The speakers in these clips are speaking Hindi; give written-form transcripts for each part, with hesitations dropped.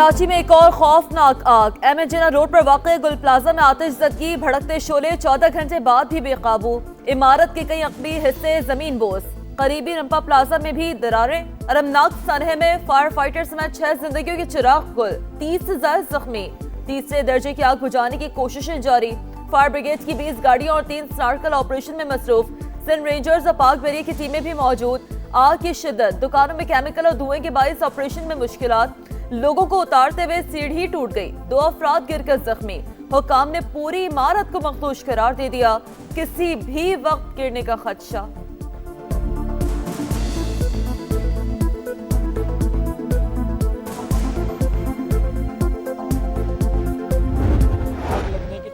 कराची में एक और खौफनाक आग। एम जिन्ना रोड पर वाक़ गुल प्लाजा में आतिशज़दगी, भड़कते शोले 14 घंटे बाद भी बेकाबू। इमारत के कई अक़बी हिस्से जमीन बोस। करीबी रंपा प्लाजा में भी दरारें। अरमनाक सनहे में फायर फाइटर समेत 6 जिंदगियों के चिराग गुल, 30 से ज्यादा जख्मी। तीसरे दर्जे की आग बुझाने की कोशिशें जारी। फायर ब्रिगेड की 20 गाड़ियां और 3 स्नार्कल ऑपरेशन में मसरूफ। सिंध रेंजर्स और पाक बेरिया की टीमें भी मौजूद। आग की शिद्दत, दुकानों में केमिकल और धुएं के बाइस ऑपरेशन में मुश्किलात। लोगों को उतारते हुए सीढ़ी टूट गई, 2 अफराद गिरकर जख्मी। हुकाम ने पूरी इमारत को मखदूश करार दे दिया, किसी भी वक्त गिरने का खदशा।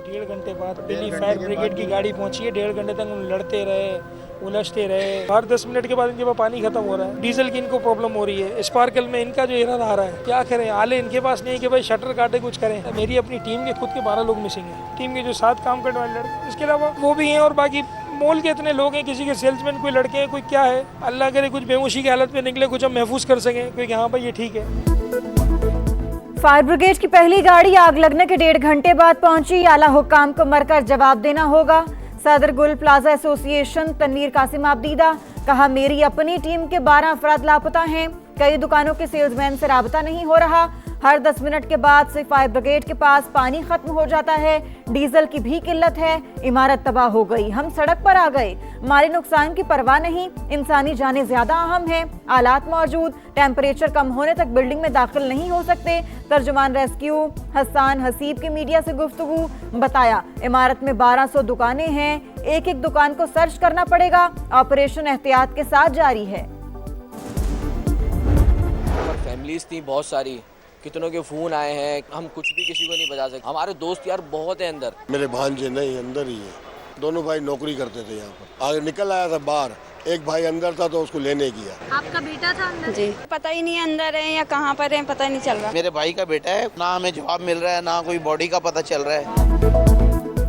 डेढ़ घंटे बाद दिल्ली फायर ब्रिगेड की गाड़ी पहुंची है। 1.5 घंटे तक लड़ते रहे, उलझते रहे। हर 10 मिनट के बाद इनके पास पानी खत्म हो रहा है। डीजल की इनको प्रॉब्लम हो रही है। स्पार्कल में इनका जो इरादा आ रहा है, क्या करें, आले इनके पास नहीं कि भाई शटर काटे कुछ करें। मेरी अपनी टीम के खुद के 12 लोग मिसिंग हैं। टीम के जो 7 काम करने वाले लड़के, इसके अलावा वो भी हैं और बाकी मॉल के इतने लोग हैं। किसी के सेल्समैन, कोई लड़के हैं, कोई क्या है। अल्लाह करे कुछ बेहोशी की हालत में निकले, कुछ हम महफूज कर सकें, क्योंकि हाँ भाई ये ठीक है। फायर ब्रिगेड की पहली गाड़ी आग लगने के 1.5 घंटे बाद पहुंची। आला हुक्काम को मरकर जवाब देना होगा। सदर गुल प्लाजा एसोसिएशन तनवीर कासिम आबदीदा कहा, मेरी अपनी टीम के 12 अफराद लापता हैं। कई दुकानों के सेल्समैन से राबता नहीं हो रहा। हर 10 मिनट के बाद से फायर ब्रिगेड के पास पानी खत्म हो जाता है। डीजल की भी किल्लत है। इमारत तबाह हो गई, हम सड़क पर आ गए। माली नुकसान की परवाह नहीं, इंसानी जानें ज्यादा अहम है। आलात मौजूद, टेम्परेचर कम होने तक बिल्डिंग में दाखिल नहीं हो सकते। तर्जुमान रेस्क्यू हसन हसीब की मीडिया से गुफ्तगू, बताया इमारत में 1200 दुकानें हैं। एक एक दुकान को सर्च करना पड़ेगा। ऑपरेशन एहतियात के साथ जारी है। फैमिलीज थी बहुत सारी, कितनों के फोन आए हैं, हम कुछ भी किसी को नहीं बता सकते। हमारे दोस्त यार बहुत है अंदर। मेरे भांजे नहीं अंदर ही है। दोनों भाई नौकरी करते थे यहाँ पर। आगे निकल आया था बाहर, एक भाई अंदर था तो उसको लेने गया। आपका बेटा था अंदर? जी, पता ही नहीं अंदर है या कहाँ पर है, पता नहीं चल रहा। मेरे भाई का बेटा है, ना हमें जवाब मिल रहा है, ना कोई बॉडी का पता चल रहा है।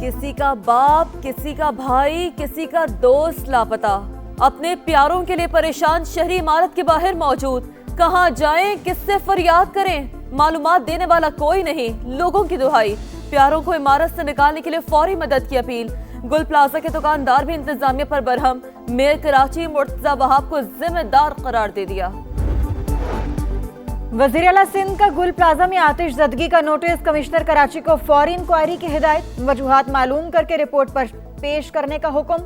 किसी का बाप, किसी का भाई, किसी का दोस्त लापता। अपने प्यारों के लिए परेशान शहरी इमारत के बाहर मौजूद। कहाँ जाएं, किससे फरियाद करें, मालूमात देने वाला कोई नहीं। लोगों की दुहाई, प्यारों को इमारत से निकालने के लिए फौरी मदद की अपील। गुल प्लाजा के दुकानदार भी इंतजामिया पर बरहम। मेयर कराची मुर्तजा वहाब को जिम्मेदार करार दे दिया। वज़ीर आला सिंध का गुल प्लाजा में आतिशज़दगी का नोटिस। कमिश्नर कराची को फौरी इंक्वायरी की हिदायत। वजूहात मालूम करके रिपोर्ट पर पेश करने का हुक्म।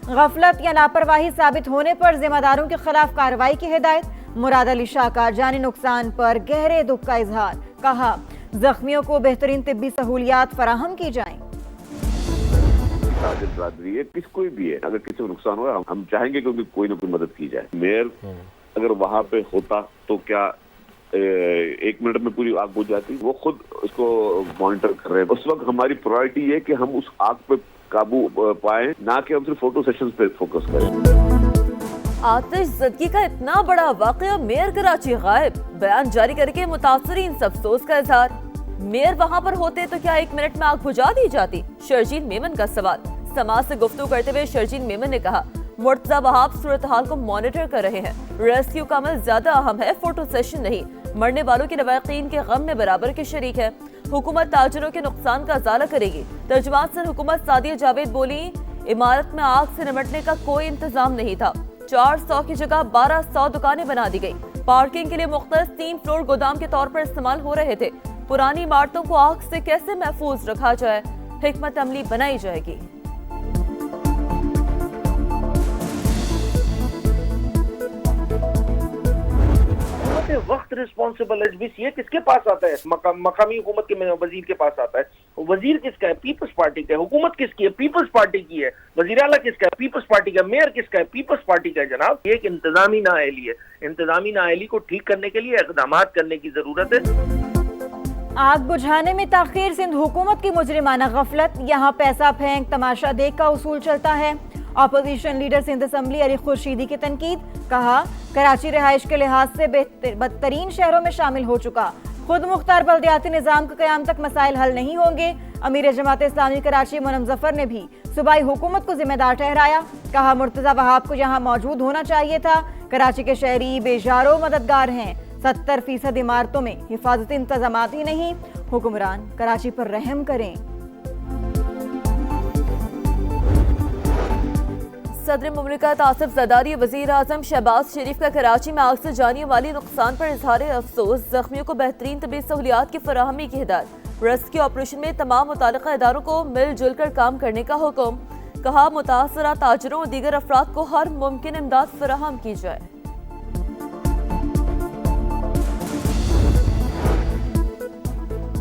गफलत या लापरवाही साबित होने पर जिम्मेदारों के खिलाफ कार्रवाई की हिदायत। मुराद अली शाह का जानी नुकसान पर गहरे दुख का इजहार। कहा, जख्मियों को बेहतरीन तिब्बी सहूलियात फराहम की जाएं। बरादरी है, किसको भी है, अगर किसी को नुकसान हुआ हम चाहेंगे कि कोई ना कोई मदद की जाए। मेयर अगर वहाँ पे होता तो क्या 1 मिनट में पूरी आग बुझ जाती? वो खुद उसको मॉनिटर कर रहे हैं। उस वक्त हमारी प्रायोरिटी है कि हम उस आग पे काबू पाए, ना कि हम सिर्फ फोटो सेशंस पे फोकस करें। आतिशज़दगी का इतना बड़ा वाक़या, मेयर कराची गायब। बयान जारी करके मुतासरीन से अफसोस का इजहार। मेयर वहां पर होते तो क्या 1 मिनट में आग बुझा दी जाती? शर्जील मेमन का सवाल। समाज से गुफ्तगू करते हुए शर्जील मेमन ने कहा, मुर्तजा वहाब सूरत हाल को मॉनिटर कर रहे हैं। रेस्क्यू का अमल ज्यादा अहम है, फोटो सेशन नहीं। मरने वालों के लवाकीन के गम में बराबर के शरीक है। हुकूमत ताजरों के नुकसान का अजाला करेगी। तर्जुमान सिंध हुकूमत सादिया जावेद बोली, इमारत में आग से निपटने का कोई इंतजाम नहीं था। 400 की जगह 1200 दुकानें बना दी गई। पार्किंग के लिए मुख्तलिफ 3 फ्लोर गोदाम के तौर पर इस्तेमाल हो रहे थे। पुरानी इमारतों को आग से कैसे महफूज रखा जाए, हिकमत अमली बनाई जाएगी। वक्त रिस्पॉन्सिबल एचबीसी है, किसके पास आता है? मकामी हुकूमत के वजीर के पास आता है। वजीर किसका है? पीपल्स पार्टी का है। हुकूमत किसकी है? पीपल्स पार्टी की है। वजीर आला किसका है? पीपल्स पार्टी का। मेयर किसका है? पीपल्स पार्टी का है। जनाब, ये एक इंतजामी नाअहली है। इंतजामी नाअहली को ठीक करने के लिए इक़दाम करने की जरूरत है। आग बुझाने में ताखीर, सिंध हुकूमत की मुजरिमाना गफलत। यहाँ पैसा फेंक तमाशा देख का उसूल चलता है। Opposition leader Sindh assembly Ali Khurshidi की तनकीद। कहा, कराची रिहाइश के लिहाज से बदतरीन शहरों में शामिल हो चुका। खुद मुख्तार बल्दियाती निज़ाम के क़याम तक मसाइल हल नहीं होंगे। अमीर जमात इस्लामी कराची मुनम जफर ने भी सूबाई हुकूमत को जिम्मेदार ठहराया। कहा, मुर्तजा वहाब को यहाँ मौजूद होना चाहिए था। कराची के शहरी बेजारो मददगार हैं। 70% इमारतों में हिफाजती इंतजामात ही नहीं, हुक्मरान कराची पर रहम करें। सदर मुमलिकत आसिफ ज़रदारी वज़ीर आज़म शहबाज शरीफ का कराची में आग से जाने वाली नुकसान पर इजहार अफसोस, जख्मियों को बेहतरीन तबी सहूलियात की फराहमी की हिदायत। रेस्क्यू ऑपरेशन में तमाम मुताल्लिका इदारों को मिलजुल कर काम करने का हुक्म। कहा मुतासरा ताजरों और दीगर अफराद को हर मुमकिन इमदाद फराहम की जाए।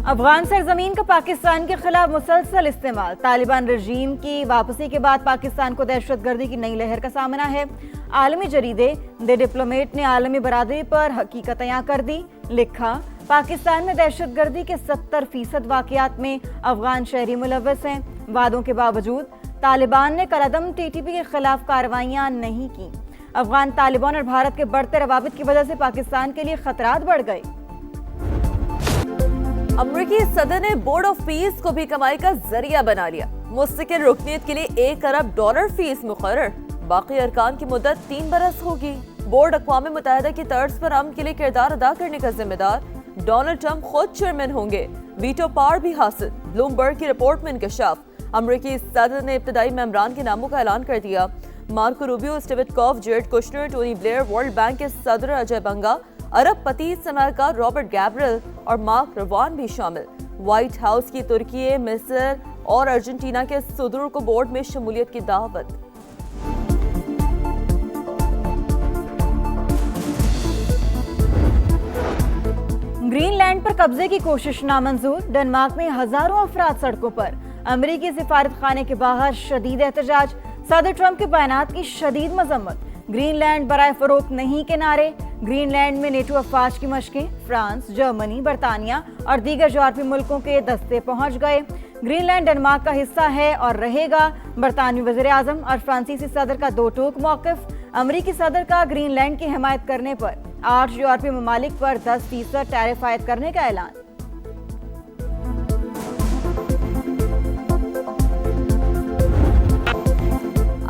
अफगान सरजमीन का पाकिस्तान के खिलाफ मुसलसल इस्तेमाल, तालिबान रजीम की वापसी के बाद पाकिस्तान को दहशतगर्दी की नई लहर का सामना है। आलमी जरीदे द डिप्लोमेट ने आलमी बरादरी पर हकीकत अयां कर दी। लिखा, पाकिस्तान में दहशतगर्दी के 70% वाकयात में अफगान शहरी मुलव्वस हैं। वादों के बावजूद तालिबान ने कलअदम टीटीपी के खिलाफ कार्रवाइयां नहीं की। अफगान तालिबान और भारत के बढ़ते रवाबित की वजह से पाकिस्तान के लिए खतरात बढ़ गए। अमरीकी सदर ने बोर्ड ऑफ पीस को भी कमाई का जरिया बना लिया। मुस्तकिल रुकनीत के लिए $1 अरब फीस मुकर्रर, बाकी अरकान की मुद्दत 3 बरस होगी। बोर्ड अक़वाम मुत्तहिदा की तर्ज पर अमन के लिए किरदार अदा करने का जिम्मेदार डोनाल्ड ट्रंप खुद चेयरमैन होंगे। वीटो पावर भी हासिल, ब्लूमबर्ग की रिपोर्ट में इंकशाफ। अमरीकी सदर ने इब्तदाई मेंबरान के नामों का ऐलान कर दिया। Marco Rubio, Steve Witkoff, Jared Kushner, Tony Blair, world bank के सदर अजय बंगा, अरबपति सलाहकार रॉबर्ट गैब्रियल और मार्क रवान भी शामिल। व्हाइट हाउस की तुर्की, मिस्र और अर्जेंटीना के सदरों को बोर्ड में शमूलियत की दावत। ग्रीनलैंड पर कब्जे की कोशिश नामंजूर, डेनमार्क में हजारों अफराद सड़कों पर। अमेरिकी सिफारत खाने के बाहर शदीद एहतजाज, सदर ट्रंप के बयानात की शदीद मजम्मत। ग्रीनलैंड बराए फरोख्त नहीं के नारे। ग्रीनलैंड में नेटो अफवाज की मशकें, फ्रांस, जर्मनी, बरतानिया और दीगर यूरोपीय मुल्कों के दस्ते पहुंच गए। ग्रीनलैंड डेनमार्क का हिस्सा है और रहेगा। बरतानवी वज़ीर आज़म और फ्रांसीसी सदर का दो टूक मौक़िफ़। अमरीकी सदर का ग्रीनलैंड की हिमायत करने पर 8 यूरोपीय ममालिक पर 10% टैरिफ आयद करने का ऐलान।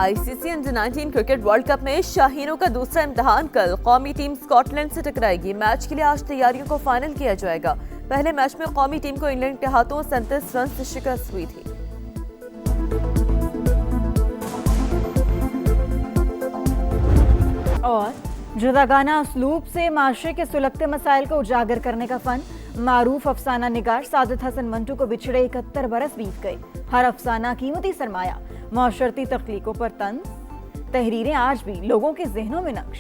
ICC under-19 cricket world cup में शाहीनों का दूसरा इम्तिहान कल। कौमी टीम स्कॉटलैंड से टकराएगी। मैच के लिए आज तैयारियों को फाइनल किया जाएगा। पहले मैच में कौमी टीम को इंग्लैंड के हाथों 37 रन से शिकस्त हुई थी। और जुदागाना उसलूब से माशरे के सुलगते मसाइल को उजागर करने का फन। मारूफ अफसाना निगार सादत हसन मंटू को बिछड़े 71 बरस बीत गए। हर अफसाना कीमती सरमाया, माशरती तख्लीकों पर तंज, तहरीरें आज भी लोगों के जहनों में नक्श।